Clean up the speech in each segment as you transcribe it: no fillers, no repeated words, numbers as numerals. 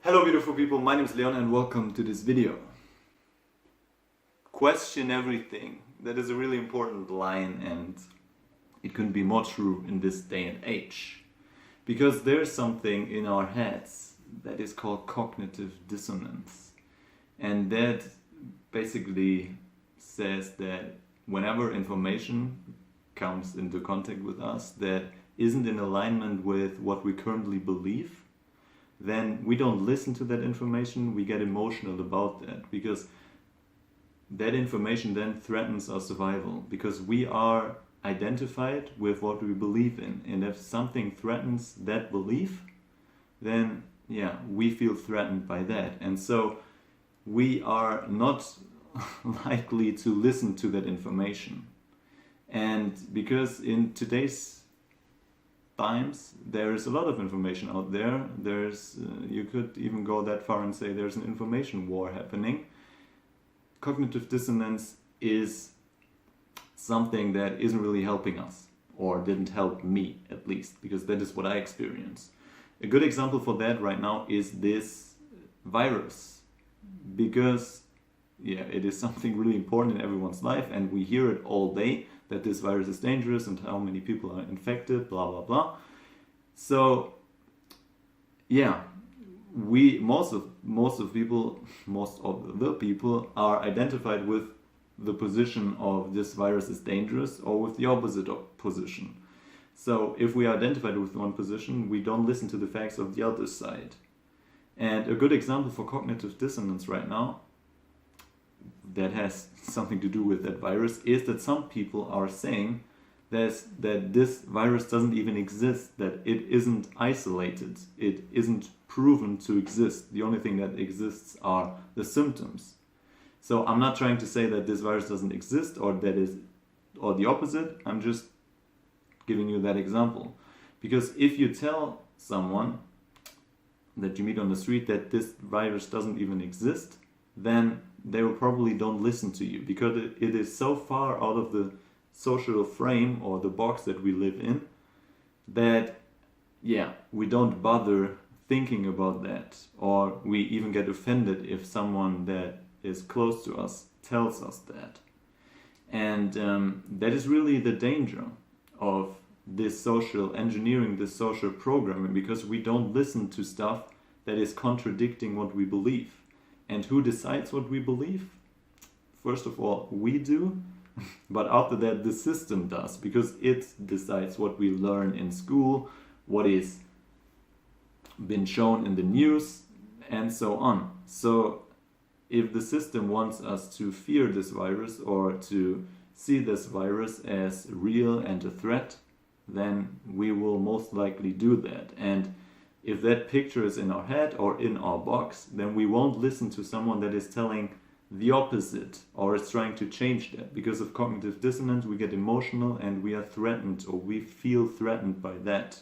Hello beautiful people, my name is Leon and welcome to this video. Question everything. That is a really important line and it couldn't be more true in this day and age. Because there's something in our heads that is called cognitive dissonance. And that basically says that whenever information comes into contact with us that isn't in alignment with what we currently believe, then we don't listen to that information, we get emotional about that, because that information then threatens our survival, because we are identified with what we believe in, and if something threatens that belief, then yeah, we feel threatened by that, and so we are not likely to listen to that information. And because in today's times there is a lot of information out there, you could even go that far and say there's an information war happening. Cognitive dissonance is something that isn't really helping us, or didn't help me at least, because that is what I experience. A good example for that right now is this virus, because yeah, it is something really important in everyone's life and we hear it all day, that this virus is dangerous and how many people are infected, blah blah blah. So yeah, most of the people are identified with the position of this virus is dangerous, or with the opposite position. So if we are identified with one position, we don't listen to the facts of the other side. And a good example for cognitive dissonance right now that has something to do with that virus is that some people are saying that this virus doesn't even exist, that it isn't isolated, it isn't proven to exist. The only thing that exists are the symptoms. So I'm not trying to say that this virus doesn't exist or the opposite. I'm just giving you that example. Because if you tell someone that you meet on the street that this virus doesn't even exist, then they will probably don't listen to you, because it is so far out of the social frame or the box that we live in that yeah, we don't bother thinking about that, or we even get offended if someone that is close to us tells us that. And that is really the danger of this social engineering, this social programming, because we don't listen to stuff that is contradicting what we believe. And who decides what we believe? First of all, we do, but after that the system does, because it decides what we learn in school, what is been shown in the news, and so on. So if the system wants us to fear this virus or to see this virus as real and a threat, then we will most likely do that. And if that picture is in our head or in our box, then we won't listen to someone that is telling the opposite or is trying to change that. Because of cognitive dissonance, we get emotional and we are threatened, or we feel threatened by that.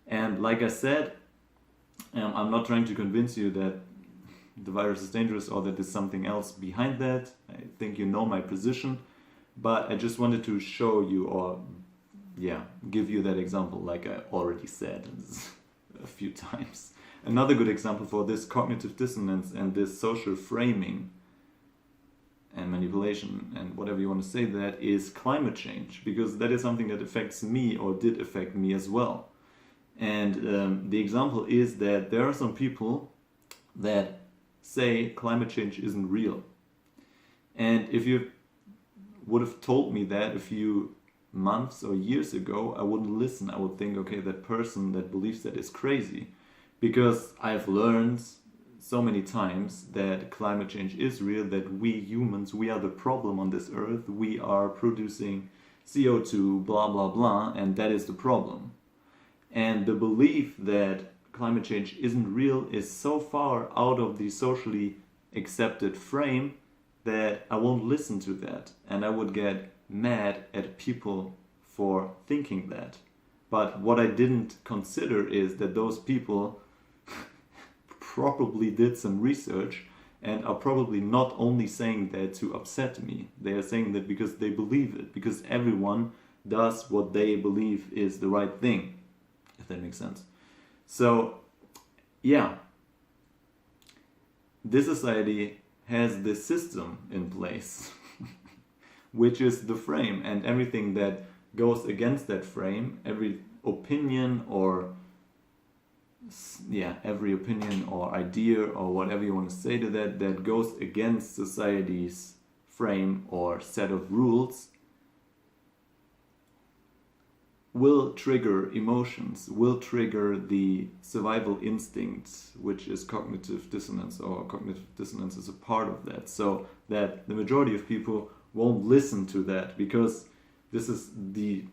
And like I said, I'm not trying to convince you that the virus is dangerous or that there's something else behind that. I think you know my position, but I just wanted to show you, or yeah, give you that example like I already said a few times. Another good example for this cognitive dissonance and this social framing and manipulation and whatever you want to say, that is climate change, because that is something that affects me, or did affect me as well. And the example is that there are some people that say climate change isn't real. And if you would have told me that a few months or years ago, I wouldn't listen. I would think, okay, that person that believes that is crazy, because I've learned so many times that climate change is real, that we humans, we are the problem on this earth, we are producing CO2, blah blah blah, and that is the problem. And the belief that climate change isn't real is so far out of the socially accepted frame that I won't listen to that, and I would get mad at people for thinking that. But what I didn't consider is that those people probably did some research and are probably not only saying that to upset me, they are saying that because they believe it, because everyone does what they believe is the right thing, if that makes sense. So yeah, this society has this system in place, which is the frame, and everything that goes against that frame, every opinion or every opinion or idea or whatever you want to say to that, that goes against society's frame or set of rules, will trigger emotions, will trigger the survival instincts, which is cognitive dissonance, or cognitive dissonance is a part of that. So that the majority of people won't listen to that, because this is the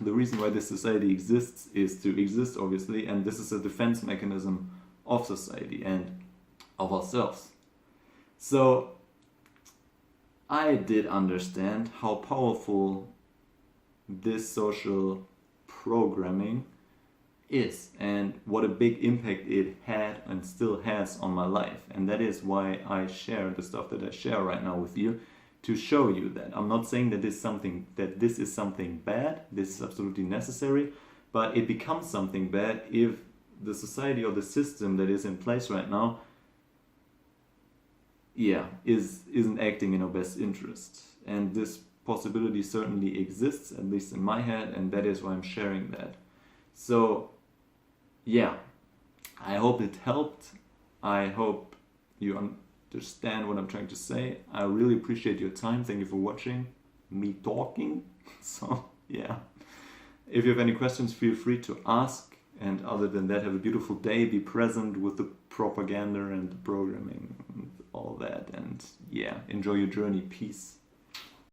reason why this society exists is to exist, obviously, and this is a defense mechanism of society and of ourselves. So I did understand how powerful this social programming is and what a big impact it had and still has on my life. And that is why I share the stuff that I share right now with you, to show you that I'm not saying that this is something bad. This is absolutely necessary, but it becomes something bad if the society or the system that is in place right now isn't acting in our best interest. And this possibility certainly exists, at least in my head, and that is why I'm sharing that. So I hope it helped. I hope you understand what I'm trying to say. I really appreciate your time. Thank you for watching me talking. So if you have any questions, feel free to ask, and other than that, have a beautiful day. Be present with the propaganda and the programming and all that, and enjoy your journey. Peace.